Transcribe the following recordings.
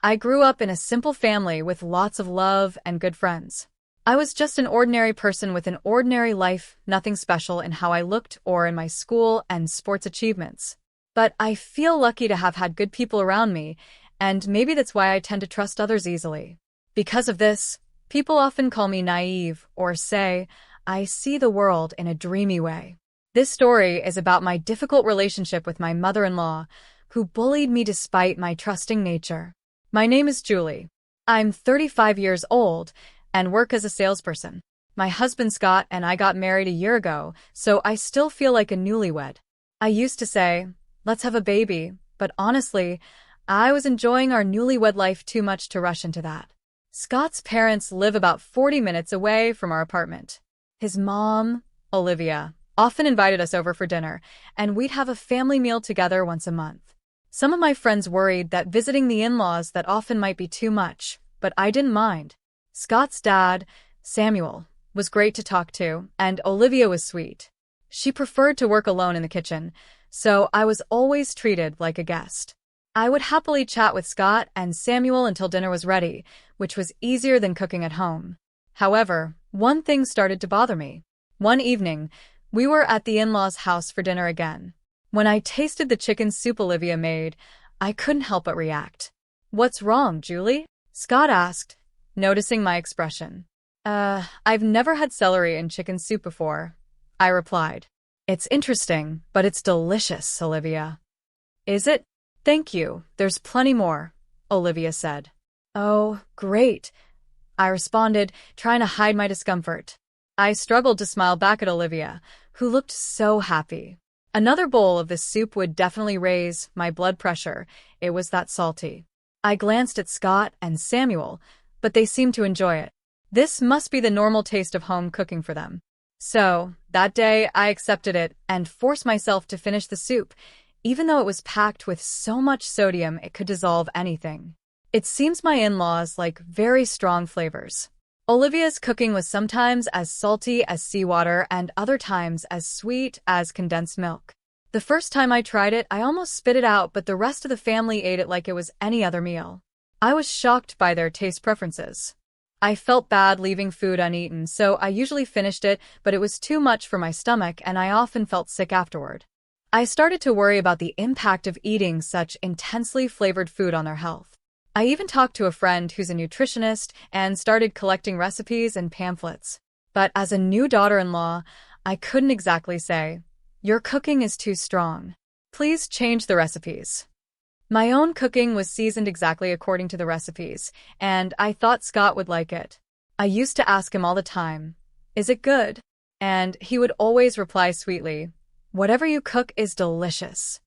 I grew up in a simple family with lots of love and good friends. I was just an ordinary person with an ordinary life, nothing special in how I looked or in my school and sports achievements. But I feel lucky to have had good people around me, and maybe that's why I tend to trust others easily. Because of this, people often call me naive or say, I see the world in a dreamy way. This story is about my difficult relationship with my mother-in-law, who bullied me despite my trusting nature. My name is Julie. I'm 35 years old and work as a salesperson. My husband Scott and I got married a year ago, so I still feel like a newlywed. I used to say, let's have a baby, but honestly, I was enjoying our newlywed life too much to rush into that. Scott's parents live about 40 minutes away from our apartment. His mom, Olivia, often invited us over for dinner, and we'd have a family meal together once a month. Some of my friends worried that visiting the in-laws that often might be too much, but I didn't mind. Scott's dad, Samuel, was great to talk to, and Olivia was sweet. She preferred to work alone in the kitchen, so I was always treated like a guest. I would happily chat with Scott and Samuel until dinner was ready, which was easier than cooking at home. However, one thing started to bother me. One evening, we were at the in-laws' house for dinner again. When I tasted the chicken soup Olivia made, I couldn't help but react. What's wrong, Julie? Scott asked, noticing my expression. I've never had celery in chicken soup before, I replied. It's interesting, but it's delicious, Olivia. Is it? Thank you, there's plenty more, Olivia said. Oh, great, I responded, trying to hide my discomfort. I struggled to smile back at Olivia, who looked so happy. Another bowl of this soup would definitely raise my blood pressure. It was that salty. I glanced at Scott and Samuel, but they seemed to enjoy it. This must be the normal taste of home cooking for them. So, that day, I accepted it and forced myself to finish the soup, even though it was packed with so much sodium it could dissolve anything. It seems my in-laws like very strong flavors. Olivia's cooking was sometimes as salty as seawater and other times as sweet as condensed milk. The first time I tried it, I almost spit it out, but the rest of the family ate it like it was any other meal. I was shocked by their taste preferences. I felt bad leaving food uneaten, so I usually finished it, but it was too much for my stomach and I often felt sick afterward. I started to worry about the impact of eating such intensely flavored food on their health. I even talked to a friend who's a nutritionist and started collecting recipes and pamphlets. But as a new daughter-in-law, I couldn't exactly say, "Your cooking is too strong. Please change the recipes." My own cooking was seasoned exactly according to the recipes, and I thought Scott would like it. I used to ask him all the time, "Is it good?" And he would always reply sweetly, "Whatever you cook is delicious."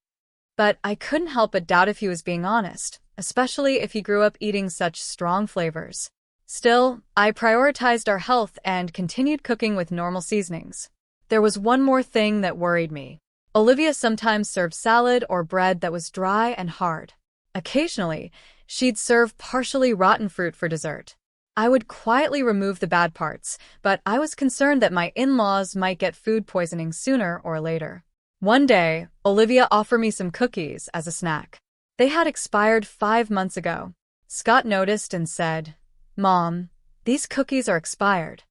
But I couldn't help but doubt if he was being honest, especially if he grew up eating such strong flavors. Still, I prioritized our health and continued cooking with normal seasonings. There was one more thing that worried me. Olivia sometimes served salad or bread that was dry and hard. Occasionally, she'd serve partially rotten fruit for dessert. I would quietly remove the bad parts, but I was concerned that my in-laws might get food poisoning sooner or later. One day, Olivia offered me some cookies as a snack. They had expired 5 months ago. Scott noticed and said, "Mom, these cookies are expired."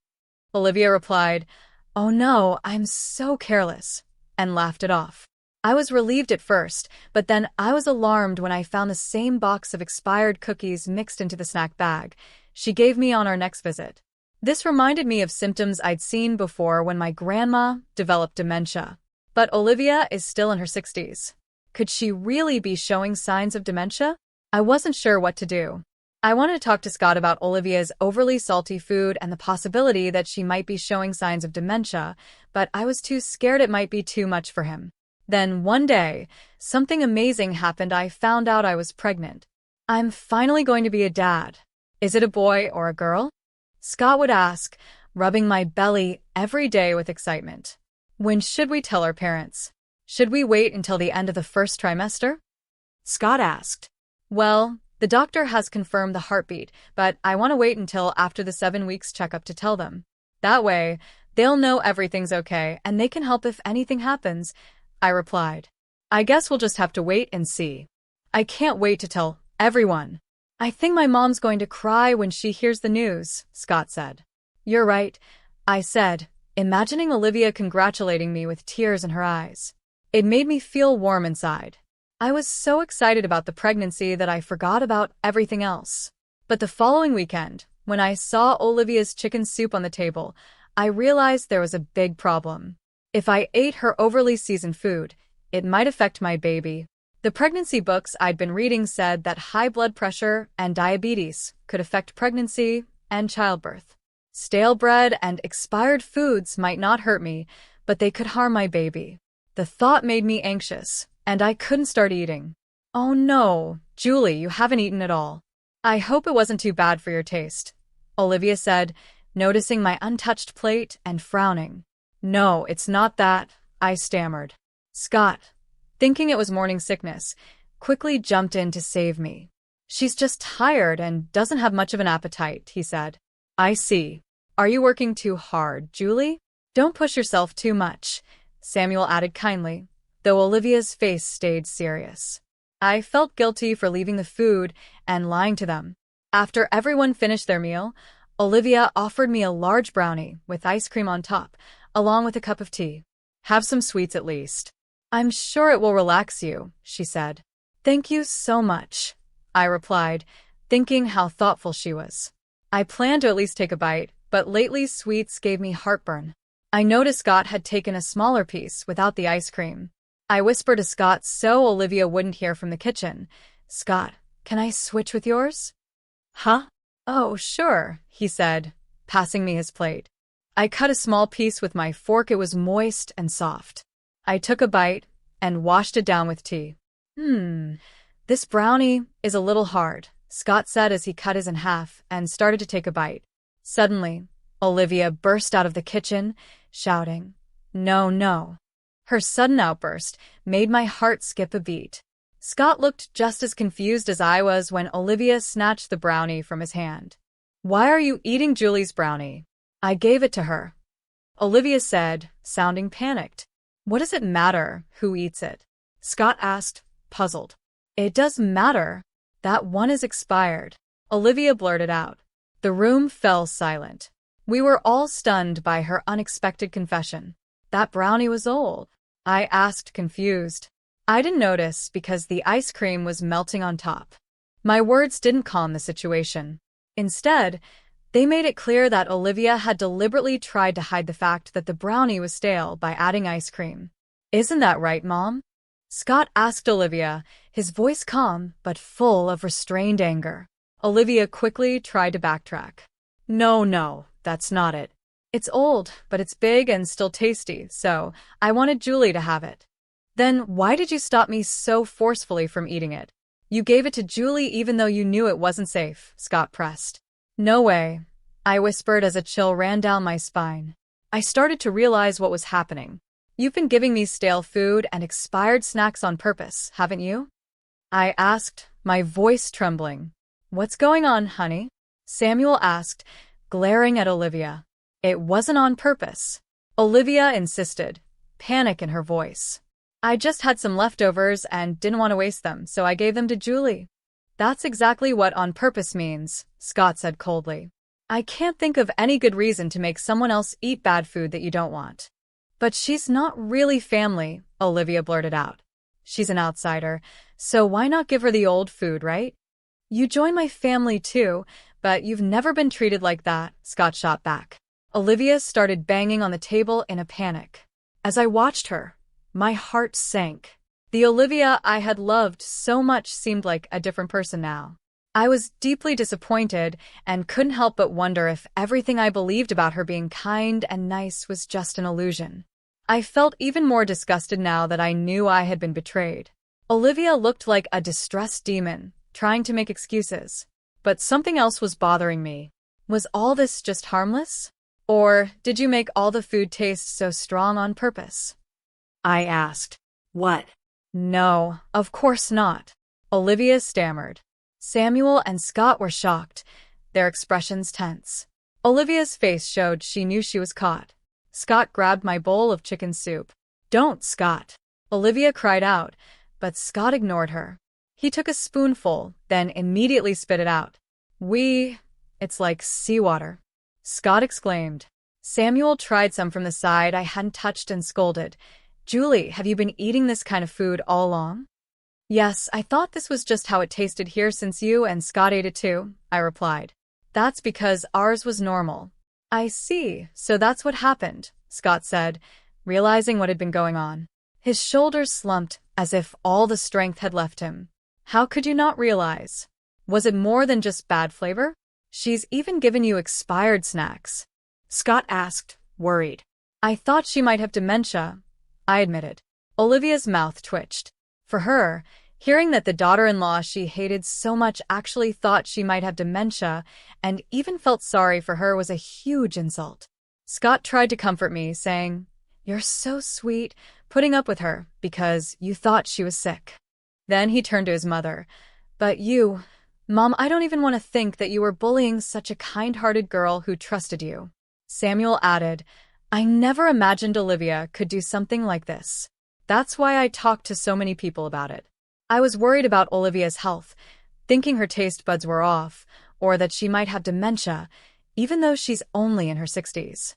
Olivia replied, "Oh no, I'm so careless," and laughed it off. I was relieved at first, but then I was alarmed when I found the same box of expired cookies mixed into the snack bag she gave me on our next visit. This reminded me of symptoms I'd seen before when my grandma developed dementia. But Olivia is still in her 60s. Could she really be showing signs of dementia? I wasn't sure what to do. I wanted to talk to Scott about Olivia's overly salty food and the possibility that she might be showing signs of dementia, but I was too scared it might be too much for him. Then one day, something amazing happened. I found out I was pregnant. "I'm finally going to be a dad. Is it a boy or a girl?" Scott would ask, rubbing my belly every day with excitement. "When should we tell our parents? Should we wait until the end of the first trimester?" Scott asked. "Well, the doctor has confirmed the heartbeat, but I want to wait until after the 7 weeks checkup to tell them. That way, they'll know everything's okay and they can help if anything happens," I replied. "I guess we'll just have to wait and see." I can't wait to tell everyone. I think my mom's going to cry when she hears the news, Scott said. You're right, I said, imagining Olivia congratulating me with tears in her eyes. It made me feel warm inside. I was so excited about the pregnancy that I forgot about everything else. But the following weekend, when I saw Olivia's chicken soup on the table, I realized there was a big problem. If I ate her overly seasoned food, it might affect my baby. The pregnancy books I'd been reading said that high blood pressure and diabetes could affect pregnancy and childbirth. Stale bread and expired foods might not hurt me, but they could harm my baby. The thought made me anxious, and I couldn't start eating. Oh no, Julie, you haven't eaten at all. I hope it wasn't too bad for your taste, Olivia said, noticing my untouched plate and frowning. No, it's not that, I stammered. Scott, thinking it was morning sickness, quickly jumped in to save me. She's just tired and doesn't have much of an appetite, he said. I see. Are you working too hard, Julie? Don't push yourself too much, Samuel added kindly, though Olivia's face stayed serious. I felt guilty for leaving the food and lying to them. After everyone finished their meal, Olivia offered me a large brownie with ice cream on top, along with a cup of tea. Have some sweets at least. I'm sure it will relax you, she said. Thank you so much, I replied, thinking how thoughtful she was. I planned to at least take a bite, but lately sweets gave me heartburn. I noticed Scott had taken a smaller piece without the ice cream. I whispered to Scott so Olivia wouldn't hear from the kitchen. Scott, can I switch with yours? Huh? Oh, sure, he said, passing me his plate. I cut a small piece with my fork. It was moist and soft. I took a bite and washed it down with tea. This brownie is a little hard, Scott said as he cut his in half and started to take a bite. Suddenly, Olivia burst out of the kitchen, shouting, No, no. Her sudden outburst made my heart skip a beat. Scott looked just as confused as I was when Olivia snatched the brownie from his hand. Why are you eating Julie's brownie? I gave it to her, Olivia said, sounding panicked. What does it matter who eats it? Scott asked, puzzled. It does matter. That one is expired, Olivia blurted out. The room fell silent. We were all stunned by her unexpected confession. That brownie was old, I asked, confused. I didn't notice because the ice cream was melting on top. My words didn't calm the situation. Instead, they made it clear that Olivia had deliberately tried to hide the fact that the brownie was stale by adding ice cream. Isn't that right, Mom? Scott asked Olivia, his voice calm but full of restrained anger. Olivia quickly tried to backtrack. No, that's not it. It's old, but it's big and still tasty, so I wanted Julie to have it. Then why did you stop me so forcefully from eating it? You gave it to Julie even though you knew it wasn't safe, Scott pressed. No way, I whispered as a chill ran down my spine. I started to realize what was happening. You've been giving me stale food and expired snacks on purpose, haven't you? I asked, my voice trembling. What's going on, honey? Samuel asked, glaring at Olivia. It wasn't on purpose, Olivia insisted, panic in her voice. I just had some leftovers and didn't want to waste them, so I gave them to Julie. That's exactly what on purpose means, Scott said coldly. I can't think of any good reason to make someone else eat bad food that you don't want. But she's not really family, Olivia blurted out. She's an outsider, so why not give her the old food, right? You join my family too, but you've never been treated like that, Scott shot back. Olivia started banging on the table in a panic. As I watched her, my heart sank. The Olivia I had loved so much seemed like a different person now. I was deeply disappointed and couldn't help but wonder if everything I believed about her being kind and nice was just an illusion. I felt even more disgusted now that I knew I had been betrayed. Olivia looked like a distressed demon, trying to make excuses. But something else was bothering me. Was all this just harmless? Or did you make all the food taste so strong on purpose? I asked. What? No, of course not, Olivia stammered. Samuel and Scott were shocked, their expressions tense. Olivia's face showed she knew she was caught. Scott grabbed my bowl of chicken soup. Don't, Scott, Olivia cried out, but Scott ignored her. He took a spoonful, then immediately spit it out. It's like seawater, Scott exclaimed. Samuel tried some from the side I hadn't touched and scolded. Julie, have you been eating this kind of food all along? Yes, I thought this was just how it tasted here since you and Scott ate it too, I replied. That's because ours was normal. I see, so that's what happened, Scott said, realizing what had been going on. His shoulders slumped as if all the strength had left him. How could you not realize? Was it more than just bad flavor? She's even given you expired snacks, Scott asked, worried. I thought she might have dementia, I admitted. Olivia's mouth twitched. For her, hearing that the daughter-in-law she hated so much actually thought she might have dementia and even felt sorry for her was a huge insult. Scott tried to comfort me, saying, "You're so sweet, putting up with her because you thought she was sick." Then he turned to his mother. "But you, Mom, I don't even want to think that you were bullying such a kind-hearted girl who trusted you." Samuel added, "I never imagined Olivia could do something like this. That's why I talked to so many people about it. I was worried about Olivia's health, thinking her taste buds were off, or that she might have dementia, even though she's only in her 60s.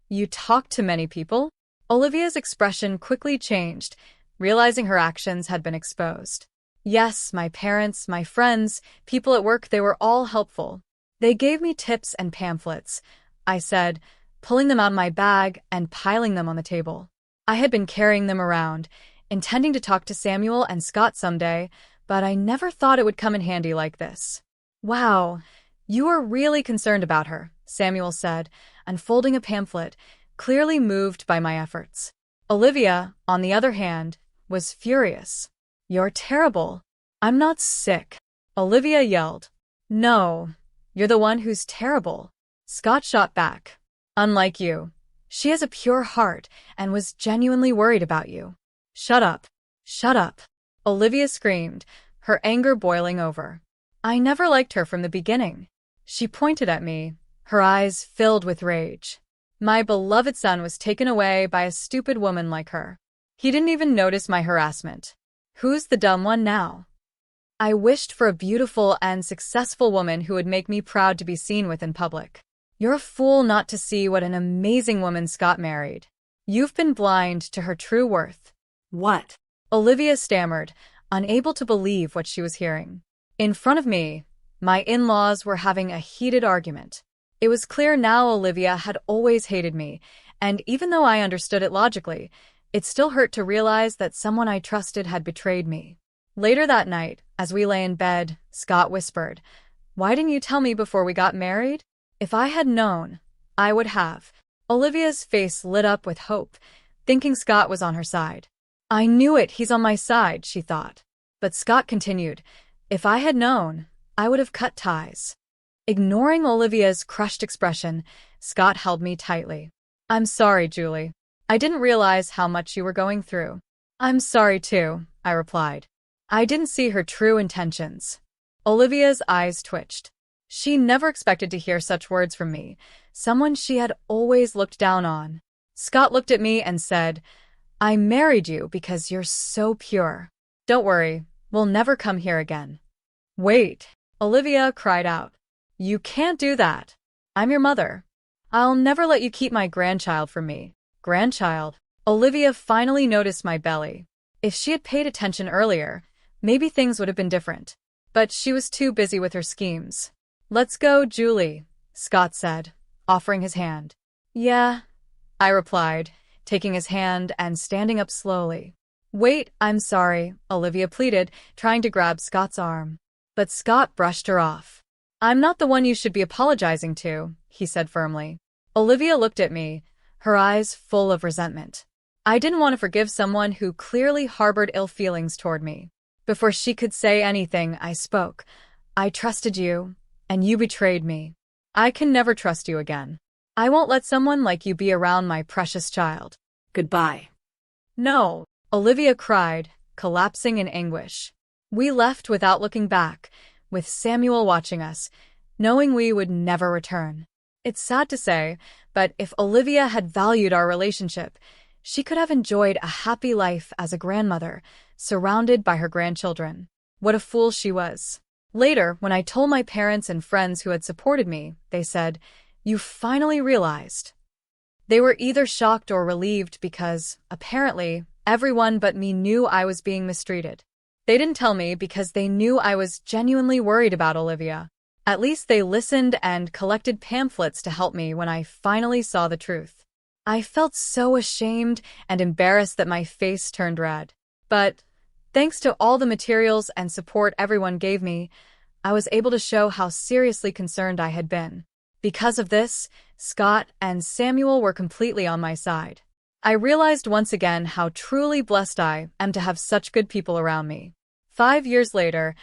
You talked to many people?" Olivia's expression quickly changed, realizing her actions had been exposed. "Yes, my parents, my friends, people at work, they were all helpful. They gave me tips and pamphlets," I said, pulling them out of my bag and piling them on the table. I had been carrying them around, intending to talk to Samuel and Scott someday, but I never thought it would come in handy like this. "Wow, you are really concerned about her," Samuel said, unfolding a pamphlet, clearly moved by my efforts. Olivia, on the other hand, was furious. "You're terrible." "I'm not sick," Olivia yelled. "No, you're the one who's terrible," Scott shot back. "Unlike you. She has a pure heart and was genuinely worried about you." "Shut up. Shut up," Olivia screamed, her anger boiling over. "I never liked her from the beginning." She pointed at me, her eyes filled with rage. "My beloved son was taken away by a stupid woman like her. He didn't even notice my harassment. Who's the dumb one now? I wished for a beautiful and successful woman who would make me proud to be seen with in public. You're a fool not to see what an amazing woman Scott married. You've been blind to her true worth." "What?" Olivia stammered, unable to believe what she was hearing. In front of me, my in-laws were having a heated argument. It was clear now Olivia had always hated me, and even though I understood it logically, it still hurt to realize that someone I trusted had betrayed me. Later that night, as we lay in bed, Scott whispered, "Why didn't you tell me before we got married? If I had known, I would have." Olivia's face lit up with hope, thinking Scott was on her side. "I knew it, he's on my side," she thought. But Scott continued, "If I had known, I would have cut ties." Ignoring Olivia's crushed expression, Scott held me tightly. "I'm sorry, Julie. I didn't realize how much you were going through." "I'm sorry too," I replied. I didn't see her true intentions. Olivia's eyes twitched. She never expected to hear such words from me, someone she had always looked down on. Scott looked at me and said, "I married you because you're so pure. Don't worry, we'll never come here again." "Wait," Olivia cried out. "You can't do that. I'm your mother. I'll never let you keep my grandchild from me." "Grandchild?" Olivia finally noticed my belly. If she had paid attention earlier, maybe things would have been different. But she was too busy with her schemes. "Let's go, Julie," Scott said, offering his hand. "Yeah," I replied, taking his hand and standing up slowly. "Wait, I'm sorry," Olivia pleaded, trying to grab Scott's arm. But Scott brushed her off. "I'm not the one you should be apologizing to," he said firmly. Olivia looked at me, her eyes full of resentment. I didn't want to forgive someone who clearly harbored ill feelings toward me. Before she could say anything, I spoke. "I trusted you, and you betrayed me. I can never trust you again. I won't let someone like you be around my precious child. Goodbye." "No," Olivia cried, collapsing in anguish. We left without looking back, with Samuel watching us, knowing we would never return. It's sad to say, but if Olivia had valued our relationship, she could have enjoyed a happy life as a grandmother, surrounded by her grandchildren. What a fool she was. Later, when I told my parents and friends who had supported me, they said, "You finally realized." They were either shocked or relieved because, apparently, everyone but me knew I was being mistreated. They didn't tell me because they knew I was genuinely worried about Olivia. At least they listened and collected pamphlets to help me when I finally saw the truth. I felt so ashamed and embarrassed that my face turned red. But, thanks to all the materials and support everyone gave me, I was able to show how seriously concerned I had been. Because of this, Scott and Samuel were completely on my side. I realized once again how truly blessed I am to have such good people around me. 5 years later,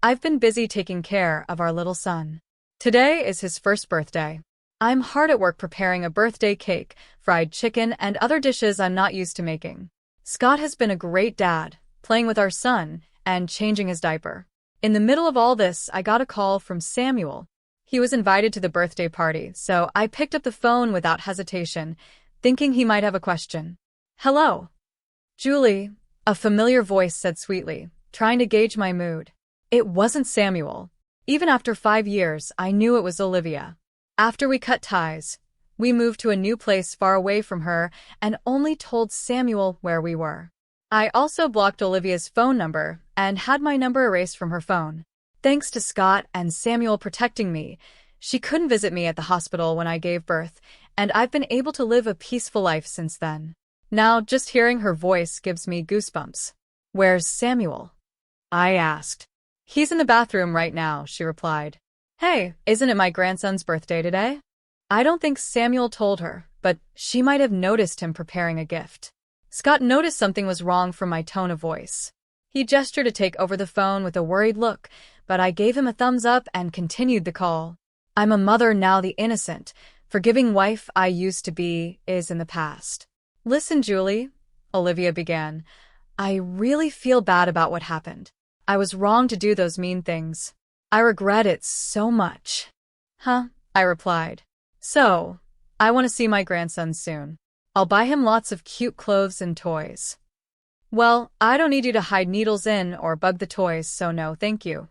I've been busy taking care of our little son. Today is his first birthday. I'm hard at work preparing a birthday cake, fried chicken, and other dishes I'm not used to making. Scott has been a great dad, playing with our son and changing his diaper. In the middle of all this, I got a call from Samuel. He was invited to the birthday party, so I picked up the phone without hesitation, thinking he might have a question. "Hello, Julie," a familiar voice said sweetly, trying to gauge my mood. It wasn't Samuel. Even after 5 years, I knew it was Olivia. After we cut ties, we moved to a new place far away from her and only told Samuel where we were. I also blocked Olivia's phone number and had my number erased from her phone. Thanks to Scott and Samuel protecting me, she couldn't visit me at the hospital when I gave birth, and I've been able to live a peaceful life since then. Now, just hearing her voice gives me goosebumps. "Where's Samuel?" I asked. "He's in the bathroom right now," she replied. "Hey, isn't it my grandson's birthday today?" I don't think Samuel told her, but she might have noticed him preparing a gift. Scott noticed something was wrong from my tone of voice. He gestured to take over the phone with a worried look, but I gave him a thumbs up and continued the call. I'm a mother now. The innocent, forgiving wife I used to be is in the past. "Listen, Julie," Olivia began. "I really feel bad about what happened. I was wrong to do those mean things. I regret it so much." "Huh?" I replied. "So, I want to see my grandson soon. I'll buy him lots of cute clothes and toys." "Well, I don't need you to hide needles in or bug the toys, so no thank you.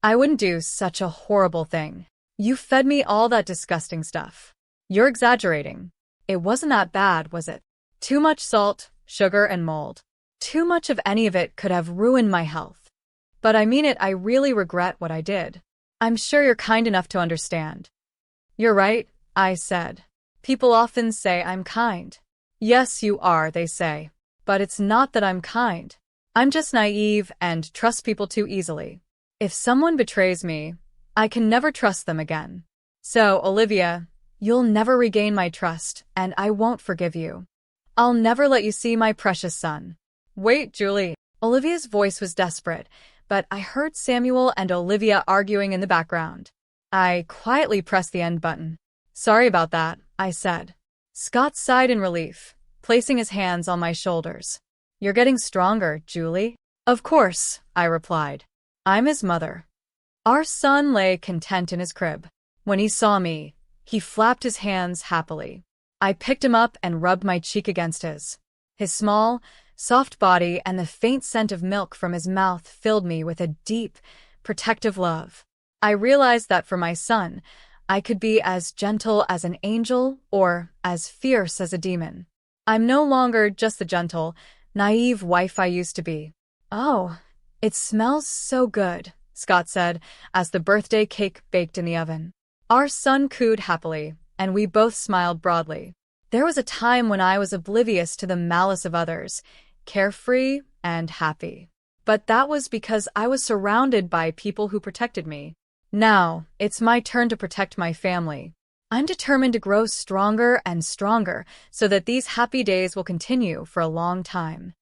I wouldn't do such a horrible thing. You fed me all that disgusting stuff." "You're exaggerating. It wasn't that bad, was it? Too much salt, sugar, and mold. Too much of any of it could have ruined my health. But I mean it, I really regret what I did. I'm sure you're kind enough to understand." "You're right," I said. "People often say I'm kind." "Yes, you are," they say. "But it's not that I'm kind. I'm just naive and trust people too easily. If someone betrays me, I can never trust them again. So, Olivia, you'll never regain my trust, and I won't forgive you. I'll never let you see my precious son." "Wait, Julie." Olivia's voice was desperate, but I heard Samuel and Olivia arguing in the background. I quietly pressed the end button. "Sorry about that," I said. Scott sighed in relief, placing his hands on my shoulders. "You're getting stronger, Julie." "Of course," I replied. "I'm his mother." Our son lay content in his crib. When he saw me, he flapped his hands happily. I picked him up and rubbed my cheek against his. His small, soft body and the faint scent of milk from his mouth filled me with a deep, protective love. I realized that for my son, I could be as gentle as an angel or as fierce as a demon. I'm no longer just the gentle, naive wife I used to be. "Oh, it smells so good," Scott said as the birthday cake baked in the oven. Our son cooed happily, and we both smiled broadly. There was a time when I was oblivious to the malice of others, carefree and happy. But that was because I was surrounded by people who protected me. Now, it's my turn to protect my family. I'm determined to grow stronger and stronger so that these happy days will continue for a long time.